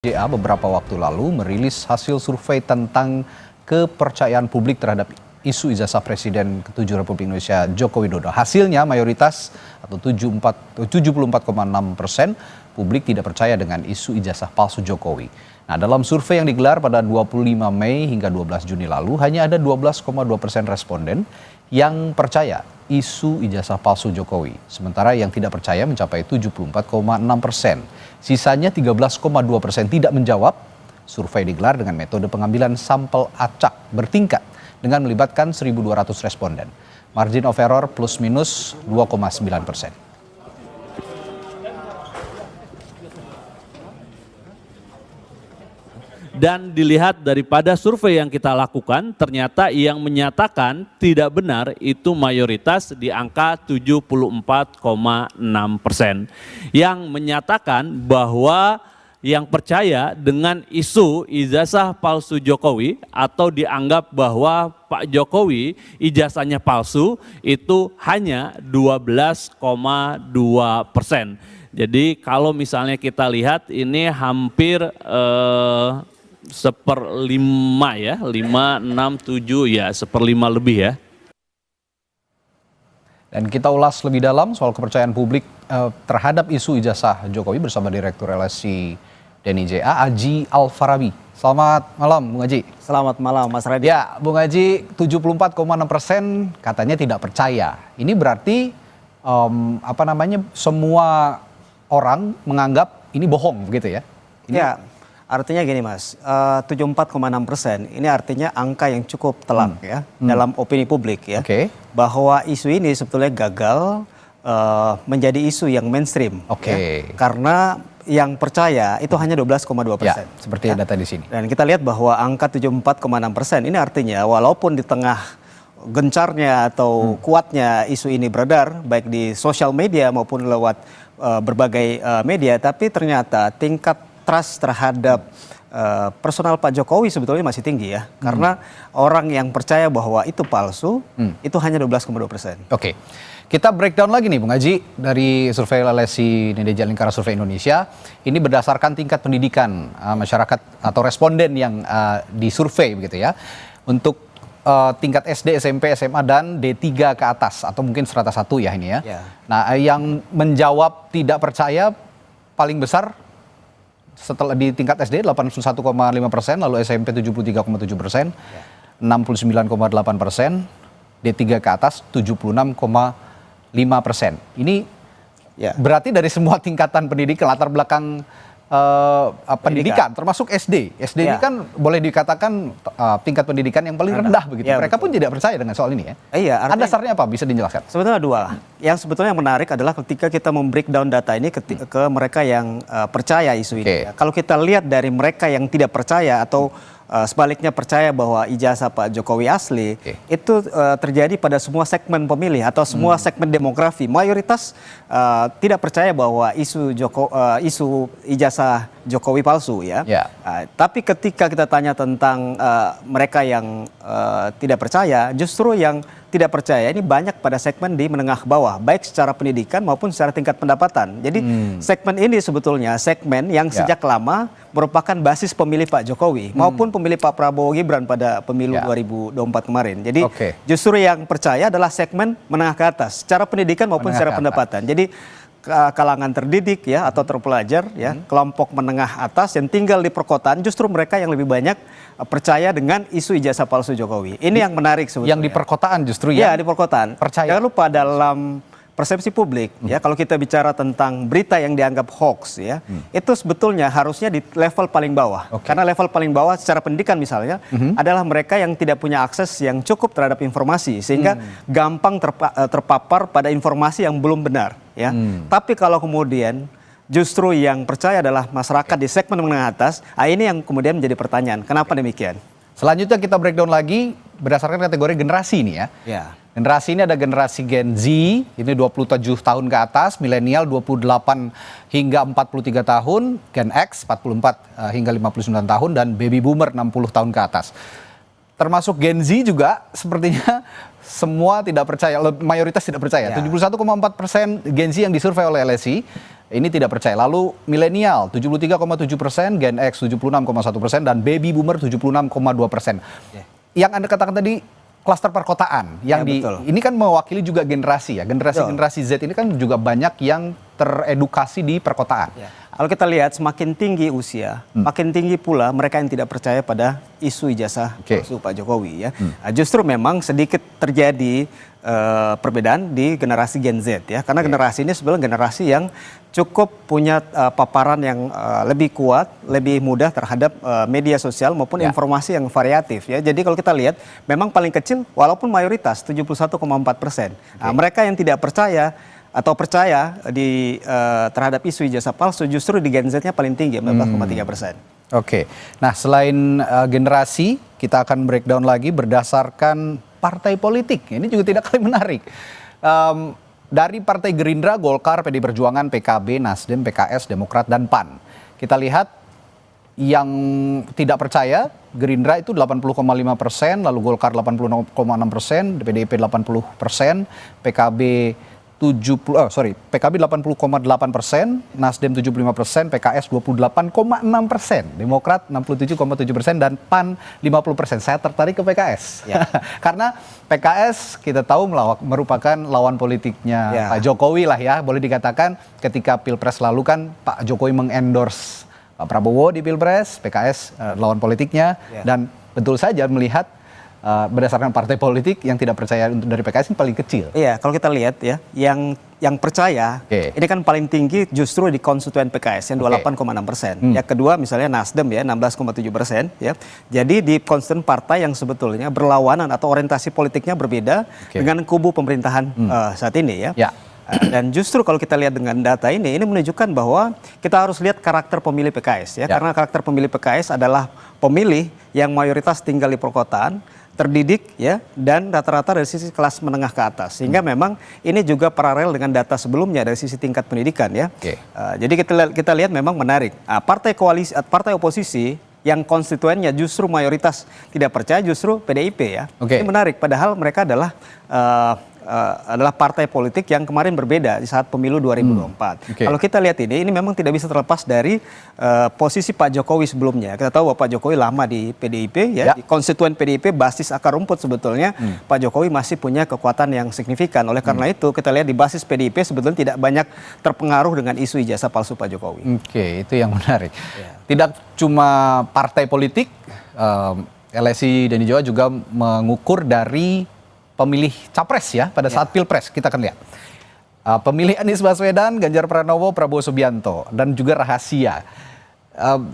JA beberapa waktu lalu merilis hasil survei tentang kepercayaan publik terhadap isu ijazah Presiden ke-7 Republik Indonesia Joko Widodo. Hasilnya mayoritas atau 74,6% publik tidak percaya dengan isu ijazah palsu Jokowi. Nah, dalam survei yang digelar pada 25 Mei hingga 12 Juni lalu, hanya ada 12,2% responden yang percaya isu ijazah palsu Jokowi. Sementara yang tidak percaya mencapai 74,6%. Sisanya 13,2% tidak menjawab. Survei digelar dengan metode pengambilan sampel acak bertingkat dengan melibatkan 1.200 responden. Margin of error plus minus 2,9%. Dan dilihat daripada survei yang kita lakukan, ternyata yang menyatakan tidak benar itu mayoritas di angka 74,6%. Yang menyatakan bahwa yang percaya dengan isu ijazah palsu Jokowi atau dianggap bahwa Pak Jokowi ijazahnya palsu itu hanya 12,2%. Jadi kalau misalnya kita lihat ini hampir 1/5 ya, 5, 6, 7 ya, 1/5 lebih ya. Dan kita ulas lebih dalam soal kepercayaan publik terhadap isu ijazah Jokowi bersama Direktur LSI Denny JA, Aji Alfarabi. Selamat malam, Bung Aji. Selamat malam, Mas Radit. Ya, Bung Aji, 74,6% katanya tidak percaya. Ini berarti semua orang menganggap ini bohong, begitu ya? Ya, artinya gini Mas, 74,6% ini artinya angka yang cukup telak ya dalam opini publik ya. Bahwa isu ini sebetulnya gagal menjadi isu yang mainstream. Ya, karena yang percaya itu hanya 12,2%. Ya, seperti data di sini. Dan kita lihat bahwa angka 74,6% ini artinya walaupun di tengah gencarnya atau kuatnya isu ini beredar baik di sosial media maupun lewat berbagai media, tapi ternyata tingkat trust terhadap personal Pak Jokowi sebetulnya masih tinggi ya. Karena orang yang percaya bahwa itu palsu itu hanya 12,2%. Oke. Kita breakdown lagi nih Bung Aji dari survei LSI Nidja Lingkara Survei Indonesia. Ini berdasarkan tingkat pendidikan masyarakat atau responden yang disurvei begitu ya. Untuk tingkat SD, SMP, SMA dan D3 ke atas atau mungkin strata 1 ya ini ya. Nah, yang menjawab tidak percaya paling besar setelah di tingkat SD 81,5%, lalu SMP 73,7%, 69,8%, D3 ke atas 76,5%. Ini berarti dari semua tingkatan pendidikan, latar belakang pendidikan, termasuk SD. SD ini kan boleh dikatakan tingkat pendidikan yang paling rendah begitu. Mereka pun tidak percaya dengan soal ini ya. Ada dasarnya apa? Bisa dijelaskan? Sebetulnya dua. Yang sebetulnya menarik adalah ketika kita membreakdown data ini ke mereka yang percaya isu ini. Kalau kita lihat dari mereka yang tidak percaya atau sebaliknya percaya bahwa ijazah Pak Jokowi asli, itu terjadi pada semua segmen pemilih atau semua segmen demografi. Mayoritas tidak percaya bahwa isu ijazah Jokowi palsu ya. Tapi ketika kita tanya tentang mereka yang tidak percaya, justru yang tidak percaya ini banyak pada segmen di menengah bawah, baik secara pendidikan maupun secara tingkat pendapatan. Jadi segmen ini sebetulnya segmen yang sejak lama merupakan basis pemilih Pak Jokowi maupun pemilih Pak Prabowo Gibran pada pemilu 2024 kemarin. Jadi justru yang percaya adalah segmen menengah ke atas, secara pendidikan maupun secara pendapatan. Jadi kalangan terdidik ya atau terpelajar ya, kelompok menengah atas yang tinggal di perkotaan, justru mereka yang lebih banyak percaya dengan isu ijazah palsu Jokowi. Ini yang menarik sebetulnya. Yang di perkotaan justru ya? Ya, di perkotaan. Percaya. Jangan lupa dalam persepsi publik ya, kalau kita bicara tentang berita yang dianggap hoax ya, itu sebetulnya harusnya di level paling bawah. Karena level paling bawah secara pendidikan misalnya adalah mereka yang tidak punya akses yang cukup terhadap informasi sehingga gampang terpapar pada informasi yang belum benar ya. Tapi kalau kemudian justru yang percaya adalah masyarakat di segmen menengah atas, ini yang kemudian menjadi pertanyaan, kenapa demikian? Selanjutnya kita breakdown lagi berdasarkan kategori generasi ini ya. Generasi ini ada generasi Gen Z, ini 27 tahun ke atas, milenial 28 hingga 43 tahun, Gen X 44 hingga 59 tahun, dan baby boomer 60 tahun ke atas. Termasuk Gen Z juga sepertinya semua tidak percaya, mayoritas tidak percaya. 71,4% Gen Z yang disurvei oleh LSI Ini tidak percaya. Lalu milenial 73,7%, Gen X 76,1%, dan baby boomer 76,2%. Yang Anda katakan tadi klaster perkotaan, yang betul. ini kan mewakili juga generasi ya. Generasi Z ini kan juga banyak yang teredukasi di perkotaan. Kalau kita lihat semakin tinggi usia, makin tinggi pula mereka yang tidak percaya pada isu ijazah palsu Pak Jokowi ya. Justru memang sedikit terjadi perbedaan di generasi Gen Z ya, karena generasi ini sebenarnya generasi yang cukup punya paparan yang lebih kuat, lebih mudah terhadap media sosial maupun informasi yang variatif ya. Jadi kalau kita lihat memang paling kecil walaupun mayoritas 71,4%. Nah, mereka yang tidak percaya atau percaya terhadap isu ijazah palsu justru di Gen Z-nya paling tinggi 14,3%. Oke, nah selain generasi, kita akan breakdown lagi berdasarkan partai politik. Ini juga tidak kalah menarik. Dari Partai Gerindra, Golkar, PD Perjuangan, PKB, Nasdem, PKS, Demokrat, dan PAN. Kita lihat yang tidak percaya, Gerindra itu 80,5%, lalu Golkar 80,6%, PDIP 80%, PKB PKB 80,8%, Nasdem 75%, PKS 28,6%, Demokrat 67,7%, dan PAN 50%. Saya tertarik ke PKS. Karena PKS kita tahu merupakan lawan politiknya Pak Jokowi lah ya. Boleh dikatakan ketika Pilpres lalu kan Pak Jokowi mengendorse Pak Prabowo di Pilpres, PKS lawan politiknya. Dan betul saja melihat berdasarkan partai politik yang tidak percaya dari PKS ini paling kecil. Iya, kalau kita lihat ya, yang percaya ini kan paling tinggi justru di konstituen PKS yang 28,6%. Yang kedua misalnya Nasdem ya 16,7% ya. Jadi di konstituen partai yang sebetulnya berlawanan atau orientasi politiknya berbeda dengan kubu pemerintahan saat ini ya. Dan justru kalau kita lihat dengan data ini menunjukkan bahwa kita harus lihat karakter pemilih PKS ya. Karena karakter pemilih PKS adalah pemilih yang mayoritas tinggal di perkotaan, terdidik ya, dan rata-rata dari sisi kelas menengah ke atas, sehingga memang ini juga paralel dengan data sebelumnya dari sisi tingkat pendidikan ya. Jadi kita lihat memang menarik. Partai koalisi, partai oposisi yang konstituennya justru mayoritas tidak percaya justru PDIP ya. Ini menarik, padahal mereka adalah partai politik yang kemarin berbeda di saat pemilu 2024. Kalau kita lihat ini memang tidak bisa terlepas dari posisi Pak Jokowi sebelumnya. Kita tahu bahwa Pak Jokowi lama di PDIP ya, di konstituen PDIP basis akar rumput sebetulnya Pak Jokowi masih punya kekuatan yang signifikan. Oleh karena itu kita lihat di basis PDIP sebetulnya tidak banyak terpengaruh dengan isu ijazah palsu Pak Jokowi. Itu yang menarik. Tidak cuma partai politik, LSI dan Jawa juga mengukur dari pemilih capres ya pada saat Pilpres. Kita akan lihat pemilih Anies Baswedan, Ganjar Pranowo, Prabowo Subianto, dan juga rahasia.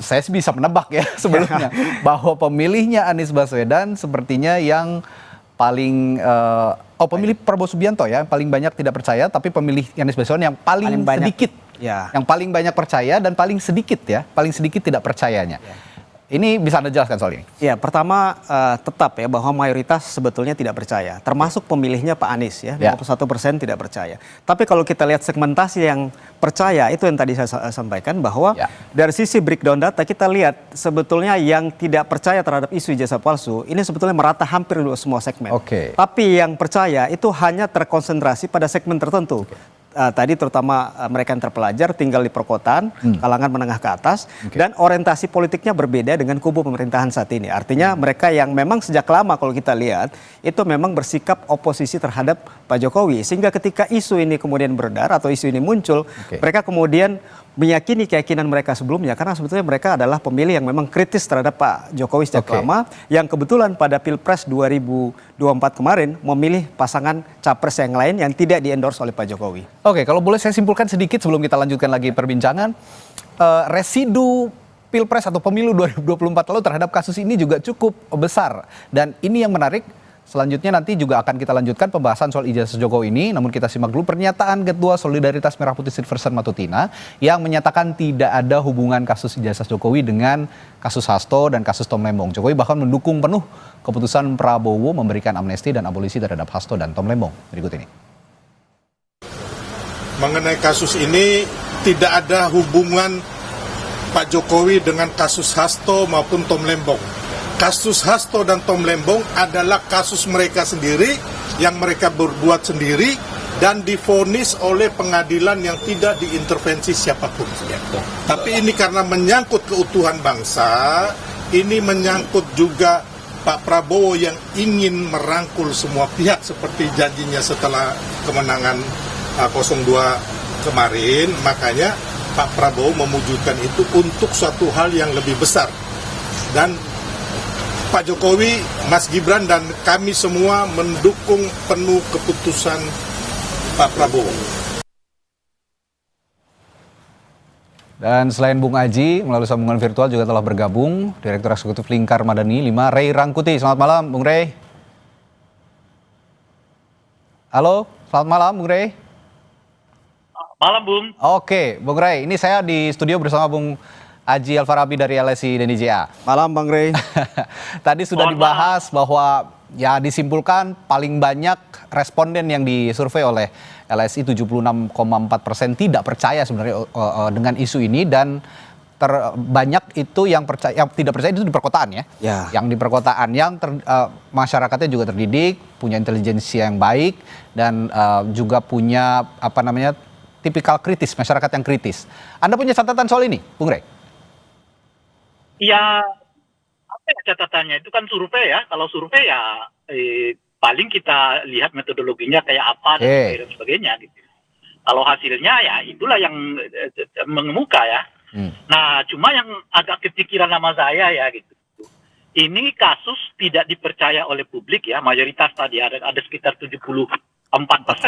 Saya bisa menebak ya sebelumnya bahwa pemilihnya Anies Baswedan sepertinya yang paling pemilih Prabowo Subianto ya paling banyak tidak percaya, tapi pemilih Anies Baswedan yang paling sedikit yang paling banyak percaya dan paling sedikit tidak percayanya. Ini bisa Anda jelaskan soal ini? Ya, pertama tetap ya bahwa mayoritas sebetulnya tidak percaya, termasuk pemilihnya Pak Anies ya, 51% tidak percaya. Tapi kalau kita lihat segmentasi yang percaya, itu yang tadi saya sampaikan bahwa dari sisi breakdown data kita lihat sebetulnya yang tidak percaya terhadap isu ijazah palsu ini sebetulnya merata hampir di semua segmen. Tapi yang percaya itu hanya terkonsentrasi pada segmen tertentu. Tadi terutama mereka yang terpelajar tinggal di perkotaan, kalangan menengah ke atas, dan orientasi politiknya berbeda dengan kubu pemerintahan saat ini. Artinya mereka yang memang sejak lama kalau kita lihat itu memang bersikap oposisi terhadap Pak Jokowi, sehingga ketika isu ini kemudian beredar atau isu ini muncul, mereka kemudian meyakini keyakinan mereka sebelumnya, karena sebetulnya mereka adalah pemilih yang memang kritis terhadap Pak Jokowi sejak lama, yang kebetulan pada Pilpres 2024 kemarin memilih pasangan capres yang lain yang tidak di-endorse oleh Pak Jokowi. Kalau boleh saya simpulkan sedikit sebelum kita lanjutkan lagi perbincangan, residu Pilpres atau pemilu 2024 lalu terhadap kasus ini juga cukup besar, dan ini yang menarik. Selanjutnya nanti juga akan kita lanjutkan pembahasan soal ijazah Jokowi ini, namun kita simak dulu pernyataan Ketua Solidaritas Merah Putih Silversen Matutina yang menyatakan tidak ada hubungan kasus ijazah Jokowi dengan kasus Hasto dan kasus Tom Lembong. Jokowi bahkan mendukung penuh keputusan Prabowo memberikan amnesti dan abolisi terhadap Hasto dan Tom Lembong. Berikut ini. Mengenai kasus ini tidak ada hubungan Pak Jokowi dengan kasus Hasto maupun Tom Lembong. Kasus Hasto dan Tom Lembong adalah kasus mereka sendiri yang mereka berbuat sendiri dan divonis oleh pengadilan yang tidak diintervensi siapapun. Tapi ini karena menyangkut keutuhan bangsa, ini menyangkut juga Pak Prabowo yang ingin merangkul semua pihak seperti janjinya setelah kemenangan 02 kemarin, makanya Pak Prabowo memujudkan itu untuk suatu hal yang lebih besar. Dan Pak Jokowi, Mas Gibran, dan kami semua mendukung penuh keputusan Pak Prabowo. Dan selain Bung Aji, melalui sambungan virtual juga telah bergabung Direktur Eksekutif Lingkar Madani 5, Ray Rangkuti. Selamat malam, Bung Ray. Halo, selamat malam, Bung Ray. Malam, Bung. Oke, Bung Ray, ini saya di studio bersama Bung Aji Alfarabi dari LSI dan IJA. Malam Bang Rey. Tadi sudah dibahas bahwa ya disimpulkan paling banyak responden yang disurvei oleh LSI 76,4% tidak percaya sebenarnya dengan isu ini, dan terbanyak itu yang tidak percaya itu di perkotaan ya. Yang di perkotaan yang masyarakatnya juga terdidik, punya intelijensia yang baik, dan juga punya tipikal kritis, masyarakat yang kritis. Anda punya catatan soal ini, Bung Rey? Ya, apa ya catatannya? Itu kan survei ya. Kalau survei ya paling kita lihat metodologinya kayak apa dan sebagainya gitu. Kalau hasilnya ya itulah yang mengemuka ya. Nah, cuma yang agak kepikiran sama saya ya gitu. Ini kasus tidak dipercaya oleh publik ya. Mayoritas tadi ada sekitar 74%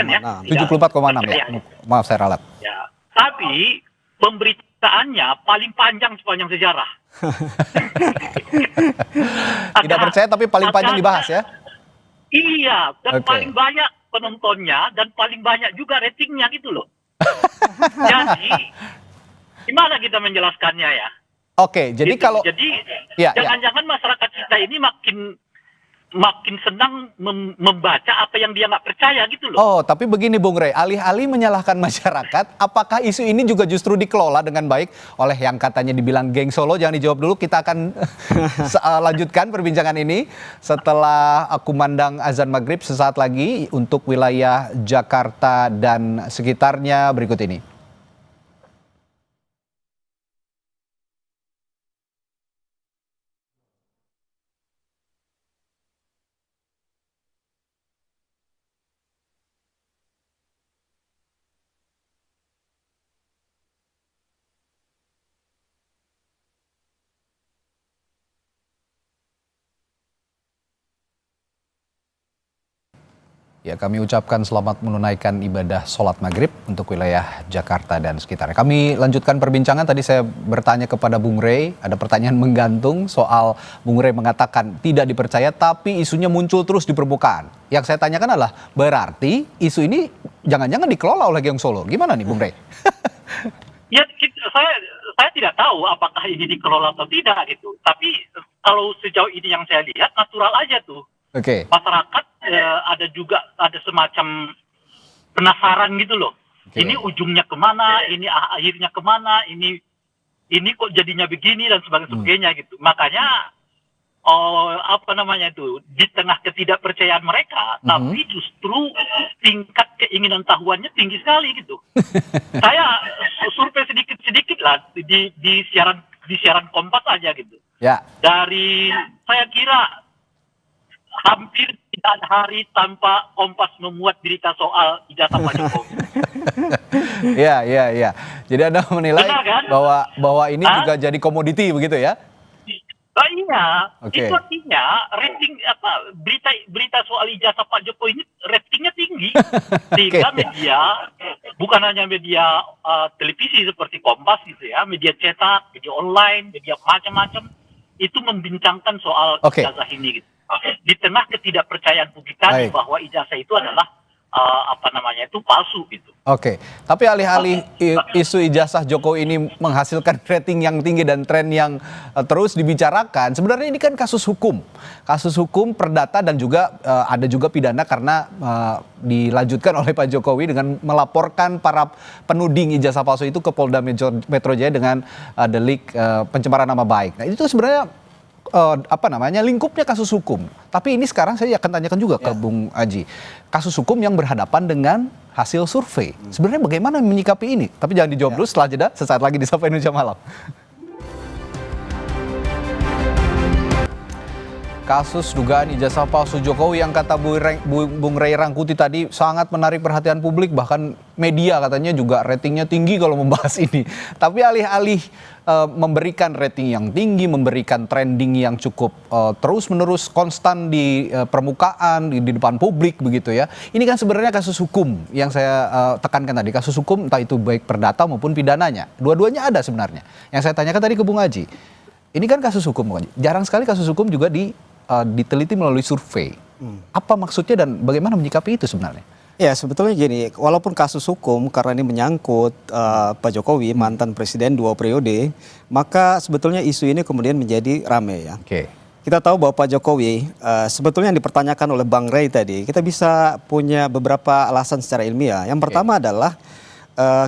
ya. 74,6 ya. Maaf saya ralat. Ya. Tapi pemberitaannya paling panjang sepanjang sejarah. Tidak percaya tapi paling panjang dibahas ya. Iya, dan paling banyak penontonnya dan paling banyak juga ratingnya gitu loh. Jadi gimana kita menjelaskannya ya? Oke, jadi kalau jangan-jangan masyarakat kita ini makin senang membaca apa yang dia nggak percaya gitu loh. Oh, tapi begini Bung Rey, alih-alih menyalahkan masyarakat, apakah isu ini juga justru dikelola dengan baik oleh yang katanya dibilang geng Solo? Jangan dijawab dulu, kita akan lanjutkan perbincangan ini setelah kumandang azan maghrib sesaat lagi untuk wilayah Jakarta dan sekitarnya berikut ini. Ya, kami ucapkan selamat menunaikan ibadah sholat maghrib untuk wilayah Jakarta dan sekitarnya. Kami lanjutkan perbincangan. Tadi saya bertanya kepada Bung Rey, ada pertanyaan menggantung soal Bung Rey mengatakan tidak dipercaya, tapi isunya muncul terus di permukaan. Yang saya tanyakan adalah, berarti isu ini jangan-jangan dikelola oleh geng Solo. Gimana nih Bung Rey? Ya, saya tidak tahu apakah ini dikelola atau tidak gitu. Tapi kalau sejauh ini yang saya lihat, natural aja tuh. Masyarakat ada semacam penasaran gitu loh. Ini ujungnya kemana, ini akhirnya kemana, ini kok jadinya begini dan sebagainya gitu. Makanya di tengah ketidakpercayaan mereka, tapi justru tingkat keinginan tahuannya tinggi sekali gitu. Saya survei sedikit lah di siaran Kompas aja gitu. Dari saya kira hampir tidak ada hari tanpa Kompas memuat berita soal ijazah Pak Jokowi. Iya. Jadi Anda menilai kan? bahwa ini juga jadi komoditi begitu ya? Iya. Itu artinya rating berita soal ijazah Pak Jokowi ini ratingnya tinggi. Sehingga media, bukan hanya media televisi seperti Kompas gitu ya, media cetak, media online, media macam-macam itu membincangkan soal ijazah ini gitu. Di tengah ketidakpercayaan publik tadi bahwa ijazah itu adalah itu palsu gitu. Tapi alih-alih isu ijazah Jokowi ini menghasilkan rating yang tinggi dan tren yang terus dibicarakan, sebenarnya ini kan kasus hukum perdata dan juga ada juga pidana karena dilanjutkan oleh Pak Jokowi dengan melaporkan para penuding ijazah palsu itu ke Polda Metro Jaya dengan delik pencemaran nama baik. Nah, itu sebenarnya lingkupnya kasus hukum. Tapi ini sekarang saya akan tanyakan juga ke Bung Aji. Kasus hukum yang berhadapan dengan hasil survei. Sebenarnya bagaimana menyikapi ini? Tapi jangan dijawab dulu, setelah jeda, sesaat lagi di Sapa Indonesia Malam. Kasus dugaan ijazah palsu Jokowi yang kata Bung Ray Rangkuti tadi sangat menarik perhatian publik, bahkan media katanya juga ratingnya tinggi kalau membahas ini. Tapi alih-alih memberikan rating yang tinggi, memberikan trending yang cukup terus-menerus konstan di permukaan, di depan publik begitu ya. Ini kan sebenarnya kasus hukum yang saya tekankan tadi, kasus hukum entah itu baik perdata maupun pidananya. Dua-duanya ada sebenarnya. Yang saya tanyakan tadi ke Bung Aji, ini kan kasus hukum, Bung Aji. Jarang sekali kasus hukum juga diteliti melalui survei. Apa maksudnya dan bagaimana menyikapi itu sebenarnya? Ya sebetulnya gini, walaupun kasus hukum karena ini menyangkut Pak Jokowi mantan presiden 2 periode, maka sebetulnya isu ini kemudian menjadi ramai ya. Oke. Kita tahu bahwa Pak Jokowi sebetulnya yang dipertanyakan oleh Bang Ray tadi, kita bisa punya beberapa alasan secara ilmiah. Yang pertama adalah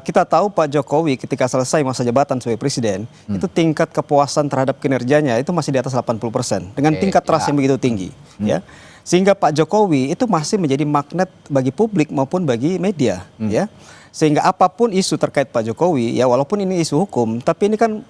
kita tahu Pak Jokowi ketika selesai masa jabatan sebagai presiden, itu tingkat kepuasan terhadap kinerjanya itu masih di atas 80% dengan tingkat trust yang begitu tinggi, ya. Sehingga Pak Jokowi itu masih menjadi magnet bagi publik maupun bagi media, ya. Sehingga apapun isu terkait Pak Jokowi, ya walaupun ini isu hukum, tapi ini kan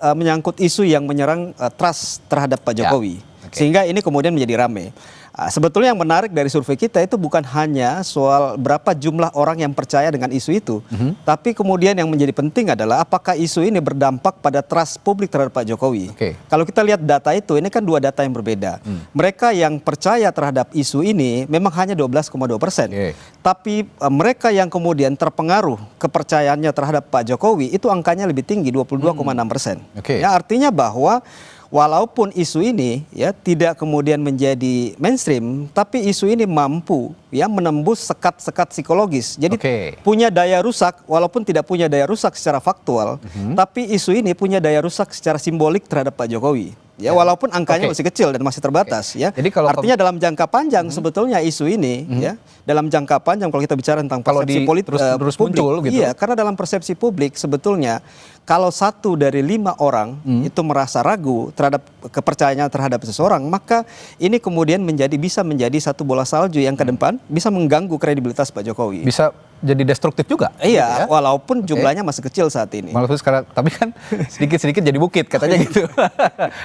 menyangkut isu yang menyerang trust terhadap Pak Jokowi. Sehingga ini kemudian menjadi ramai. Sebetulnya yang menarik dari survei kita itu bukan hanya soal berapa jumlah orang yang percaya dengan isu itu, tapi kemudian yang menjadi penting adalah apakah isu ini berdampak pada trust publik terhadap Pak Jokowi. Kalau kita lihat data itu, ini kan dua data yang berbeda. Mereka yang percaya terhadap isu ini memang hanya 12,2%. Tapi mereka yang kemudian terpengaruh kepercayaannya terhadap Pak Jokowi itu angkanya lebih tinggi, 22,6%. Ya, artinya bahwa walaupun isu ini ya tidak kemudian menjadi mainstream, tapi isu ini mampu ya menembus sekat-sekat psikologis. Jadi punya daya rusak, walaupun tidak punya daya rusak secara faktual, tapi isu ini punya daya rusak secara simbolik terhadap Pak Jokowi. Ya, walaupun angkanya masih kecil dan masih terbatas ya. Jadi kalau artinya dalam jangka panjang sebetulnya isu ini ya, dalam jangka panjang kalau kita bicara tentang persepsi politik terus muncul gitu. Iya, karena dalam persepsi publik sebetulnya kalau 1 dari 5 orang itu merasa ragu terhadap kepercayaannya terhadap seseorang, maka ini kemudian bisa menjadi satu bola salju yang ke depan bisa mengganggu kredibilitas Pak Jokowi. Bisa jadi destruktif juga. Iya, gitu ya? Walaupun jumlahnya masih kecil saat ini. Walaupun sekarang, tapi kan sedikit-sedikit jadi bukit katanya gitu.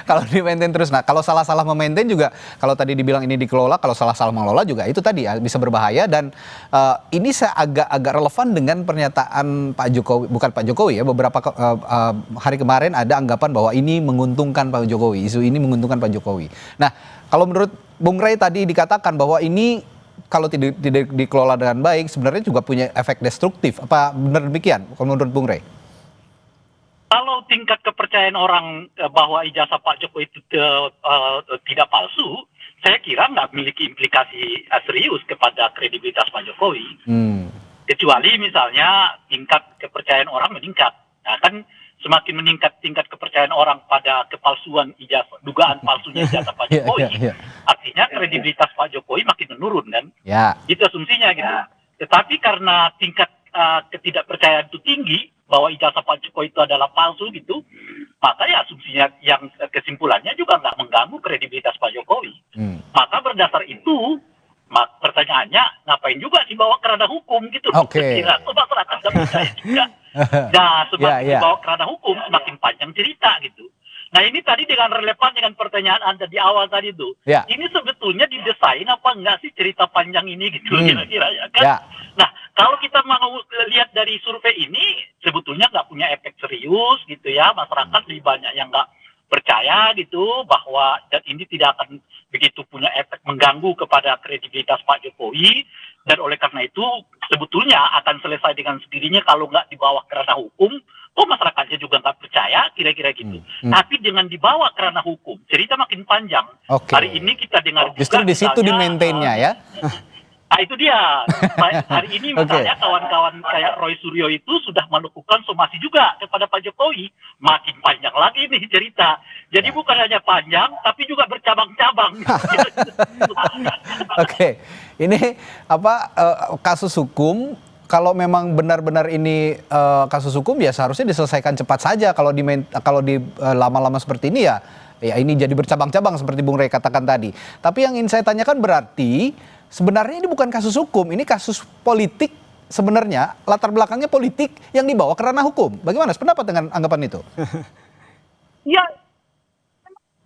Kalau di-maintain terus. Nah, kalau salah-salah memaintain juga, kalau tadi dibilang ini dikelola, kalau salah-salah mengelola juga itu tadi ya bisa berbahaya. Dan ini saya agak relevan dengan pernyataan Pak Jokowi, bukan Pak Jokowi ya, beberapa hari kemarin ada anggapan bahwa ini menguntungkan Pak Jokowi, isu ini menguntungkan Pak Jokowi. Nah, kalau menurut Bung Ray tadi dikatakan bahwa ini kalau tidak dikelola dengan baik sebenarnya juga punya efek destruktif. Apa benar demikian kalau menurut Bung Ray? Kalau tingkat kepercayaan orang bahwa ijazah Pak Jokowi itu tidak palsu, saya kira nggak memiliki implikasi serius kepada kredibilitas Pak Jokowi. Kecuali misalnya tingkat kepercayaan orang meningkat. Nah kan semakin meningkat tingkat kepercayaan orang pada kepalsuan ijazah, dugaan palsunya ijazah Pak Jokowi, artinya kredibilitas Pak Jokowi makin menurun kan? Itu asumsinya gitu. Tetapi karena tingkat ketidakpercayaan itu tinggi bahwa ijazah Pak Jokowi itu adalah palsu gitu, maka ya asumsinya yang kesimpulannya juga nggak mengganggu kredibilitas Pak Jokowi. Maka berdasar itu, pertanyaannya ngapain juga dibawa ke ranah hukum gitu? Kira masyarakat nggak percaya juga. Nah, semakin dibawa ke ranah hukum, semakin panjang cerita gitu. Nah ini tadi dengan relevan dengan pertanyaan Anda di awal tadi itu. Ini sebetulnya didesain apa enggak sih cerita panjang ini gitu kira-kira ya kan? Nah kalau kita mau lihat dari survei ini, sebetulnya nggak punya efek serius gitu ya. Masyarakat lebih banyak yang nggak percaya gitu bahwa ini tidak akan begitu punya efek mengganggu kepada kredibilitas Pak Jokowi. Dan oleh karena itu sebetulnya akan selesai dengan sendirinya kalau nggak dibawa ke ranah hukum. Masyarakatnya juga nggak percaya, kira-kira gitu. Tapi dengan dibawa ke ranah hukum, cerita makin panjang. Hari ini kita dengar juga. Justru di situ di-maintain-nya ya. Nah itu dia. Hari ini misalnya kawan-kawan kayak Roy Suryo itu sudah melakukan somasi juga kepada Pak Jokowi. Makin panjang lagi nih cerita. Jadi bukan hanya panjang, tapi juga bercabang-cabang. Ini kasus hukum. Kalau memang benar-benar ini kasus hukum ya seharusnya diselesaikan cepat saja. Kalau di lama-lama seperti ini ya ini jadi bercabang-cabang seperti Bung Ray katakan tadi. Tapi yang ingin saya tanyakan berarti sebenarnya ini bukan kasus hukum, ini kasus politik sebenarnya latar belakangnya politik yang dibawa ke ranah hukum. Bagaimana pendapat dengan anggapan itu? Ya,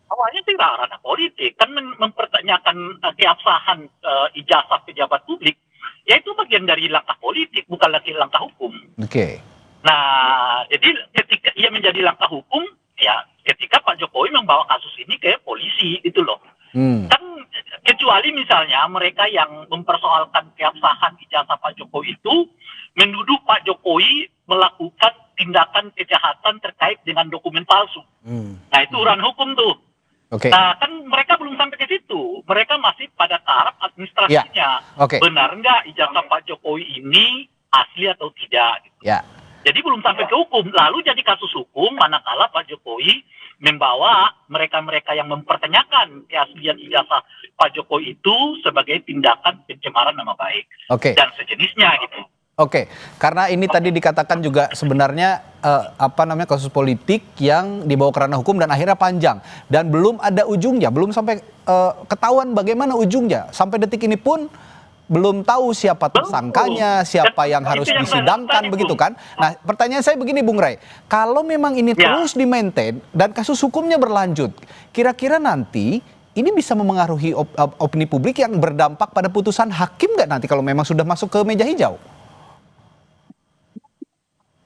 awalnya sih ranah politik kan mempertanyakan keabsahan ijazah pejabat publik, ya itu bagian dari langkah politik, bukan lagi langkah hukum. Oke. Nah, jadi ketika ia menjadi langkah hukum, ya ketika Pak Jokowi membawa kasus ini ke polisi, itu loh. Kan kecuali misalnya mereka yang mempersoalkan keabsahan ijazah Pak Jokowi itu menuduh Pak Jokowi melakukan tindakan kejahatan terkait dengan dokumen palsu. Nah, itu ranah hukum tuh. Oke. Nah, kan mereka belum sampai ke situ. Mereka masih pada tahap administrasinya. Ya. Oke. Benar nggak ijazah Pak Jokowi ini asli atau tidak? Gitu. Ya. Jadi belum sampai ke hukum. Lalu jadi kasus hukum manakala Pak Jokowi membawa mereka-mereka yang mempertanyakan keaslian ijazah Pak Jokowi itu sebagai tindakan pencemaran nama baik. Oke. Dan sejenisnya gitu. Oke, karena ini tadi dikatakan juga sebenarnya kasus politik yang dibawa ke ranah hukum dan akhirnya panjang dan belum ada ujungnya, belum sampai ketahuan bagaimana ujungnya. Sampai detik ini pun belum tahu siapa tersangkanya, siapa yang harus disidangkan, begitu kan? Nah, pertanyaan saya begini, Bung Ray, kalau memang ini terus di-maintain dan kasus hukumnya berlanjut, kira-kira nanti ini bisa memengaruhi opini publik yang berdampak pada putusan hakim nggak nanti kalau memang sudah masuk ke meja hijau?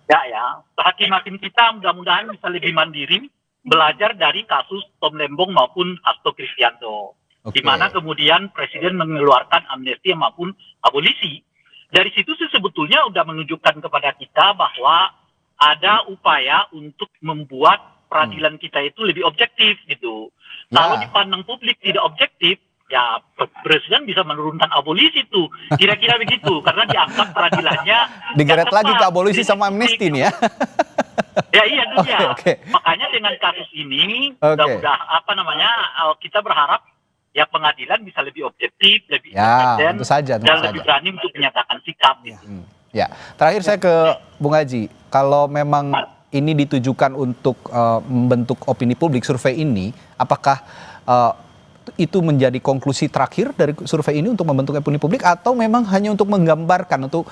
Ya, hakim-hakim kita mudah-mudahan bisa lebih mandiri belajar dari kasus Tom Lembong maupun Hasto Kristianto. Di mana kemudian Presiden mengeluarkan amnesti maupun abolisi. Dari situ sih sebetulnya sudah menunjukkan kepada kita bahwa ada upaya untuk membuat peradilan kita itu lebih objektif gitu. Kalau dipandang publik tidak objektif, ya Presiden bisa menurunkan abolisi itu, kira-kira begitu, karena dianggap peradilannya digeret lagi ke abolisi sama amnesti nih ya. Ya iya juga. Oke. Makanya dengan kasus ini mudah-mudahan kita berharap ya pengadilan bisa lebih objektif, lebih independen, dan lebih berani untuk menyatakan sikap. Ya, terakhir saya ke Bung Haji, kalau memang ini ditujukan untuk membentuk opini publik, survei ini, apakah itu menjadi konklusi terakhir dari survei ini untuk membentuk opini publik atau memang hanya untuk menggambarkan, untuk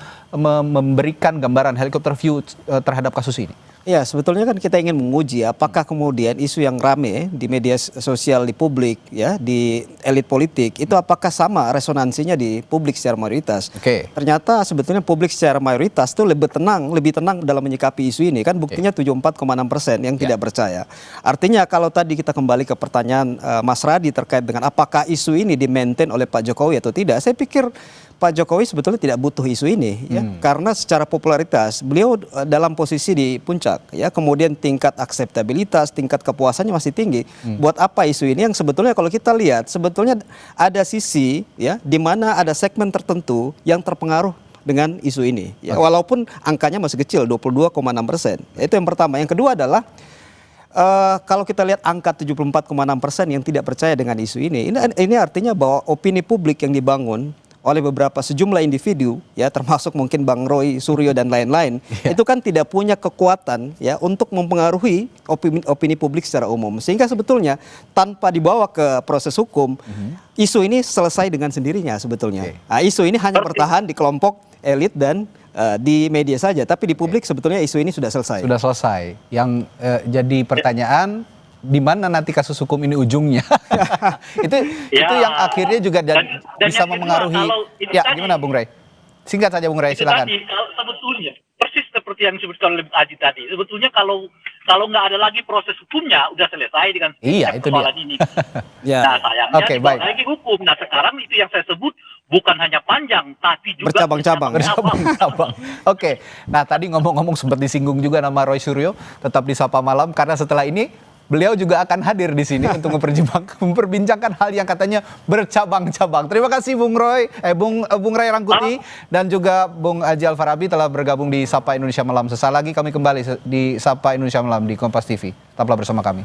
memberikan gambaran helikopter view terhadap kasus ini? Ya, sebetulnya kan kita ingin menguji apakah kemudian isu yang rame di media sosial di publik, ya, di elit politik, itu apakah sama resonansinya di publik secara mayoritas. Ternyata sebetulnya publik secara mayoritas itu lebih tenang dalam menyikapi isu ini. Kan buktinya 74,6% yang tidak percaya. Artinya kalau tadi kita kembali ke pertanyaan Mas Radi terkait dengan apakah isu ini di-maintain oleh Pak Jokowi atau tidak, saya pikir Pak Jokowi sebetulnya tidak butuh isu ini, ya, karena secara popularitas beliau dalam posisi di puncak, ya, kemudian tingkat akseptabilitas, tingkat kepuasannya masih tinggi. Buat apa isu ini? Yang sebetulnya kalau kita lihat, sebetulnya ada sisi, ya, di mana ada segmen tertentu yang terpengaruh dengan isu ini, ya, walaupun angkanya masih kecil, 22,6%. Itu yang pertama. Yang kedua adalah kalau kita lihat angka 74,6% yang tidak percaya dengan isu ini artinya bahwa opini publik yang dibangun oleh beberapa sejumlah individu, ya, termasuk mungkin Bang Roy Suryo dan lain-lain, itu kan tidak punya kekuatan, ya, untuk mempengaruhi opini publik secara umum. Sehingga sebetulnya tanpa dibawa ke proses hukum, isu ini selesai dengan sendirinya sebetulnya. Nah, isu ini hanya bertahan di kelompok elit dan di media saja, tapi di publik sebetulnya isu ini sudah selesai. Sudah selesai. Yang jadi pertanyaan, di mana nanti kasus hukum ini ujungnya? itu yang akhirnya juga bisa memengaruhi. Ya, gimana Bung Ray? Singkat saja Bung Ray, silakan. Sebetulnya persis seperti yang disebutkan oleh Aji tadi. Sebetulnya kalau nggak ada lagi proses hukumnya, udah selesai dengan persoalan ini. Nah, sayangnya tidak lagi hukum. Nah, sekarang itu yang saya sebut bukan hanya panjang, tapi juga bercabang-cabang. Oke. Nah, tadi ngomong-ngomong sempat disinggung juga nama Roy Suryo, tetap di Sapa Malam, karena setelah ini beliau juga akan hadir di sini untuk memperbincangkan hal yang katanya bercabang-cabang. Terima kasih Bung Ray Rangkuti dan juga Bung Haji Alfarabi telah bergabung di Sapa Indonesia Malam. Sesaat lagi kami kembali di Sapa Indonesia Malam di Kompas TV. Tetaplah bersama kami.